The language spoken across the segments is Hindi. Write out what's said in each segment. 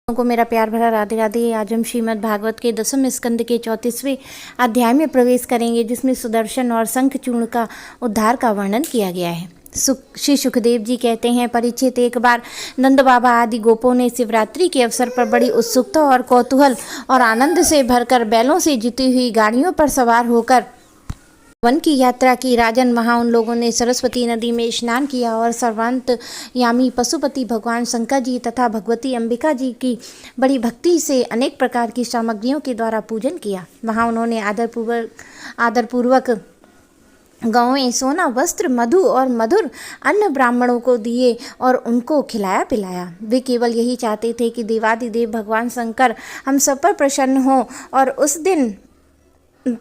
को मेरा प्यार भरा राधे राधे। आज हम श्रीमद् भागवत के 10वें स्कंद के 34वें अध्याय में प्रवेश करेंगे, जिसमें सुदर्शन और शंखचूर्ण का उद्धार का वर्णन किया गया है। श्री सुखदेव जी कहते हैं, परीक्षित, एक बार नंद बाबा आदि गोपों ने शिवरात्रि के अवसर पर बड़ी उत्सुकता और कौतूहल और आनंद से भरकर बैलों से जुती हुई गाड़ियों पर सवार होकर वन की यात्रा की। राजन, वहाँ उन लोगों ने सरस्वती नदी में स्नान किया और सर्वांतयामी पशुपति भगवान शंकर जी तथा भगवती अंबिका जी की बड़ी भक्ति से अनेक प्रकार की सामग्रियों के द्वारा पूजन किया। वहाँ उन्होंने आदरपूर्वक गौएं, सोना, वस्त्र, मधु और मधुर अन्न ब्राह्मणों को दिए और उनको खिलाया पिलाया। वे केवल यही चाहते थे कि देवादिदेव भगवान शंकर हम सब पर प्रसन्न हों। और उस दिन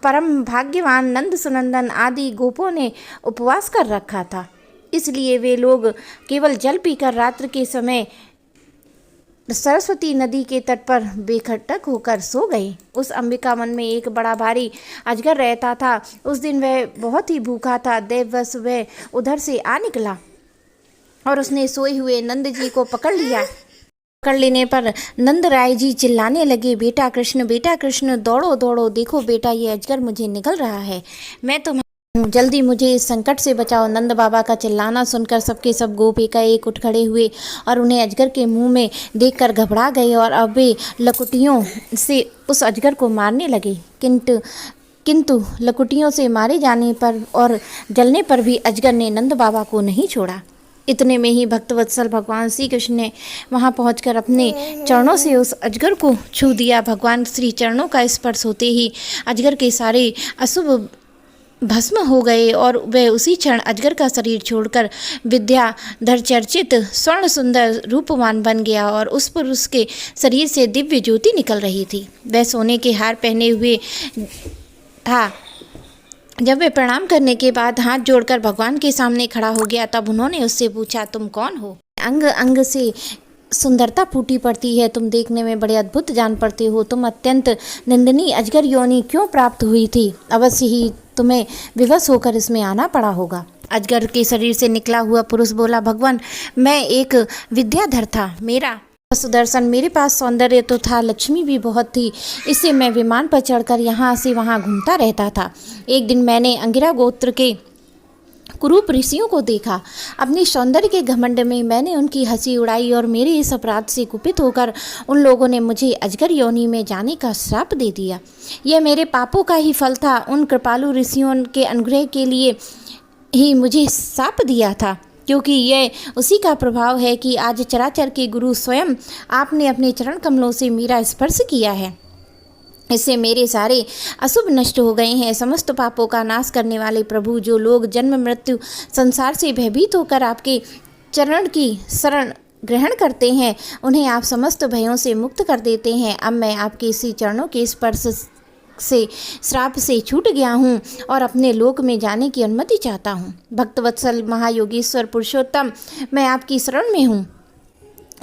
परम भाग्यवान नंद सुनंदन आदि गोपों ने उपवास कर रखा था, इसलिए वे लोग केवल जल पीकर रात्र के समय सरस्वती नदी के तट पर बेखटक होकर सो गए। उस अंबिका वन में एक बड़ा भारी अजगर रहता था। उस दिन वह बहुत ही भूखा था। दैववश वह उधर से आ निकला और उसने सोए हुए नंद जी को पकड़ लिया। पकड़ लेने पर नंद राय जी चिल्लाने लगे, बेटा कृष्ण, दौड़ो दौड़ो, देखो बेटा, ये अजगर मुझे निगल रहा है, मैं तो जल्दी मुझे इस संकट से बचाओ। नंद बाबा का चिल्लाना सुनकर सबके सब गोप एकाएक उठ खड़े हुए और उन्हें अजगर के मुंह में देखकर घबरा गए और अब वे लकुटियों से उस अजगर को मारने लगे। किंतु लकुटियों से मारे जाने पर और जलने पर भी अजगर ने नंद बाबा को नहीं छोड़ा। इतने में ही भक्तवत्सल भगवान श्री कृष्ण ने वहां पहुंचकर अपने चरणों से उस अजगर को छू दिया। भगवान श्री चरणों का स्पर्श होते ही अजगर के सारे अशुभ भस्म हो गए और वह उसी क्षण अजगर का शरीर छोड़कर विद्याधर चर्चित स्वर्ण सुंदर रूपवान बन गया और उस पुरुष के शरीर से दिव्य ज्योति निकल रही थी। वह सोने के हार पहने हुए था। जब वे प्रणाम करने के बाद हाथ जोड़कर भगवान के सामने खड़ा हो गया, तब उन्होंने उससे पूछा, तुम कौन हो? अंग अंग से सुंदरता फूटी पड़ती है, तुम देखने में बड़े अद्भुत जान पड़ते हो। तुम अत्यंत निंदनीय अजगर योनि क्यों प्राप्त हुई थी? अवश्य ही तुम्हें विवश होकर इसमें आना पड़ा होगा। अजगर के शरीर से निकला हुआ पुरुष बोला, भगवान, मैं एक विद्याधर था। मेरा सुदर्शन, मेरे पास सौंदर्य तो था, लक्ष्मी भी बहुत थी, इससे मैं विमान पर चढ़कर यहाँ से वहाँ घूमता रहता था। एक दिन मैंने अंगिरा गोत्र के कुरूप ऋषियों को देखा। अपनी सौंदर्य के घमंड में मैंने उनकी हंसी उड़ाई और मेरे इस अपराध से कुपित होकर उन लोगों ने मुझे अजगर योनि में जाने का श्राप दे दिया। यह मेरे पापों का ही फल था। उन कृपालु ऋषियों के अनुग्रह के लिए ही मुझे श्राप दिया था, क्योंकि यह उसी का प्रभाव है कि आज चराचर के गुरु स्वयं आपने अपने चरण कमलों से मेरा स्पर्श किया है। इससे मेरे सारे अशुभ नष्ट हो गए हैं। समस्त पापों का नाश करने वाले प्रभु, जो लोग जन्म मृत्यु संसार से भयभीत होकर आपके चरण की शरण ग्रहण करते हैं, उन्हें आप समस्त भयों से मुक्त कर देते हैं। अब मैं आपके इसी चरणों के स्पर्श से श्राप से छूट गया हूँ और अपने लोक में जाने की अनुमति चाहता हूँ। भक्तवत्सल महायोगीश्वर पुरुषोत्तम, मैं आपकी शरण में हूँ।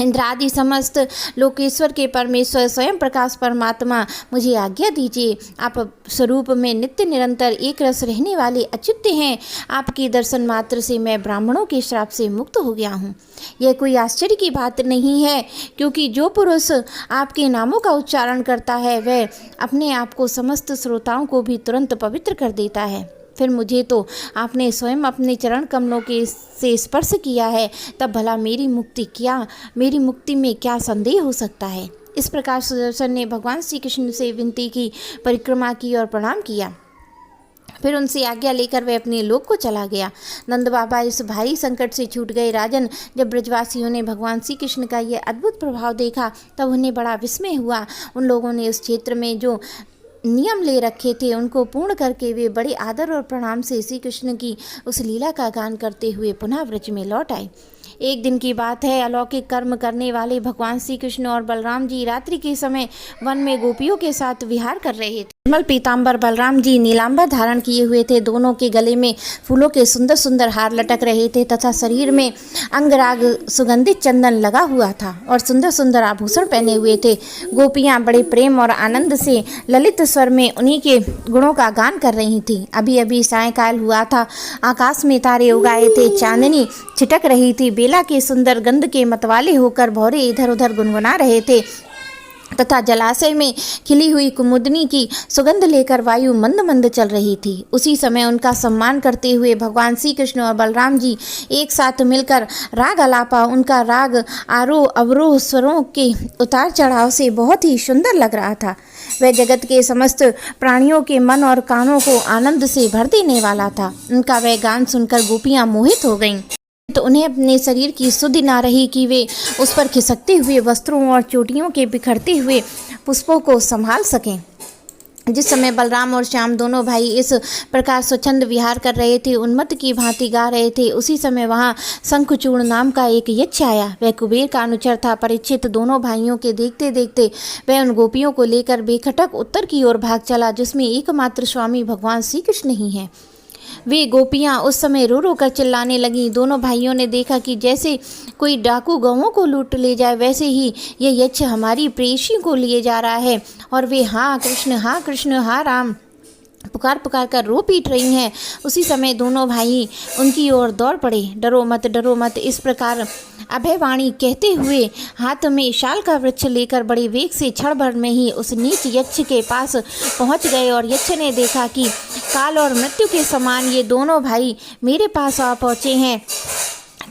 इंद्रादि समस्त लोकेश्वर के परमेश्वर स्वयं प्रकाश परमात्मा, मुझे आज्ञा दीजिए। आप स्वरूप में नित्य निरंतर एक रस रहने वाले अच्युत हैं। आपके दर्शन मात्र से मैं ब्राह्मणों के श्राप से मुक्त हो गया हूँ। यह कोई आश्चर्य की बात नहीं है, क्योंकि जो पुरुष आपके नामों का उच्चारण करता है वह अपने आप को समस्त श्रोताओं को भी तुरंत पवित्र कर देता है। फिर मुझे तो आपने स्वयं अपने चरण कमलों के से स्पर्श किया है, तब भला मेरी मुक्ति में क्या संदेह हो सकता है? इस प्रकार सुदर्शन ने भगवान श्री कृष्ण से विनती की, परिक्रमा की और प्रणाम किया। फिर उनसे आज्ञा लेकर वह अपने लोक को चला गया। नंद बाबा इस भारी संकट से छूट गए। राजन, जब ब्रजवासियों ने भगवान श्री कृष्ण का यह अद्भुत प्रभाव देखा, तब उन्हें बड़ा विस्मय हुआ। उन लोगों ने उस क्षेत्र में जो नियम ले रखे थे उनको पूर्ण करके वे बड़े आदर और प्रणाम से श्री कृष्ण की उस लीला का गान करते हुए पुनः व्रज में लौट आए। एक दिन की बात है। अलौकिक कर्म करने वाले भगवान श्री कृष्ण और बलराम जी रात्रि के समय वन में गोपियों के साथ विहार कर रहे थे। निर्मल पीताम्बर बलराम जी नीलांबर धारण किए हुए थे। दोनों के गले में फूलों के सुंदर सुंदर हार लटक रहे थे तथा शरीर में अंगराग सुगंधित चंदन लगा हुआ था और सुंदर सुंदर आभूषण पहने हुए थे। गोपियां बड़े प्रेम और आनंद से ललित स्वर में उन्हीं के गुणों का गान कर रही थी। अभी अभी सायंकाल हुआ था। आकाश में तारे उगाए थे, चांदनी छिटक रही थी। बेला के सुंदर गंध के मतवाले होकर भौरे इधर उधर गुनगुना रहे थे। तथा जलाशय में खिली हुई कुमुदनी की सुगंध लेकर वायु मंद मंद चल रही थी। उसी समय उनका सम्मान करते हुए भगवान श्री कृष्ण और बलराम जी एक साथ मिलकर राग आलापा, उनका राग आरोह अवरोह स्वरों के उतार चढ़ाव से बहुत ही सुंदर लग रहा था। वह जगत के समस्त प्राणियों के मन और कानों को आनंद से भर देने वाला था। उनका वह गान सुनकर गोपियाँ मोहित हो गईं, तो उन्हें अपने शरीर की सुधि ना रही कि वे उस पर खिसकते हुए वस्त्रों और चोटियों के बिखरते हुए पुष्पों को संभाल सकें। जिस समय बलराम और श्याम दोनों भाई इस प्रकार स्वच्छंद विहार कर रहे थे, उन्मत्त की भांति गा रहे थे, उसी समय वहाँ शंखचूर्ण नाम का एक यक्ष आया। वह कुबेर का अनुचर था। परीक्षित दोनों भाइयों के देखते देखते वह उन गोपियों को लेकर बेखटक उत्तर की ओर भाग चला, जिसमें एकमात्र स्वामी भगवान श्री कृष्ण ही हैं। वे गोपियाँ उस समय रो रो कर चिल्लाने लगीं। दोनों भाइयों ने देखा कि जैसे कोई डाकू गौओं को लूट ले जाए, वैसे ही ये यक्ष हमारी प्रेयसी को लिए जा रहा है। और वे हाँ कृष्ण हाँ राम पुकार पुकार कर रो पीट रही हैं। उसी समय दोनों भाई उनकी ओर दौड़ पड़े। डरो मत, इस प्रकार अभयवाणी कहते हुए हाथ में शाल का वृक्ष लेकर बड़े वेग से क्षण भर में ही उस नीच यक्ष के पास पहुंच गए। और यक्ष ने देखा कि काल और मृत्यु के समान ये दोनों भाई मेरे पास आ पहुँचे हैं।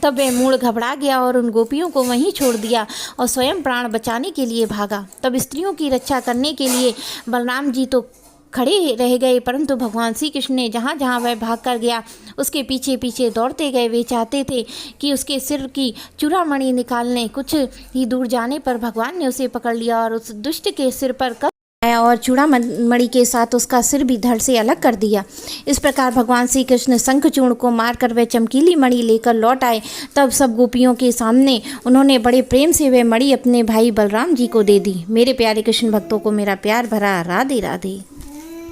तब वह मूढ़ घबरा गया और उन गोपियों को वहीं छोड़ दिया और स्वयं प्राण बचाने के लिए भागा। तब स्त्रियों की रक्षा करने के लिए बलराम जी तो खड़े रह गए, परंतु भगवान श्री कृष्ण ने जहाँ जहाँ वह भाग कर गया उसके पीछे पीछे दौड़ते गए। वे चाहते थे कि उसके सिर की चूड़ामणि निकालने। कुछ ही दूर जाने पर भगवान ने उसे पकड़ लिया और उस दुष्ट के सिर पर आया और चूड़ामणि के साथ उसका सिर भी धड़ से अलग कर दिया। इस प्रकार भगवान श्री कृष्ण शंखचूर्ण को मारकर वह चमकीली मणि लेकर लौट आए। तब सब गोपियों के सामने उन्होंने बड़े प्रेम से वह मणि अपने भाई बलराम जी को दे दी। मेरे प्यारे कृष्ण भक्तों को मेरा प्यार भरा राधे राधे।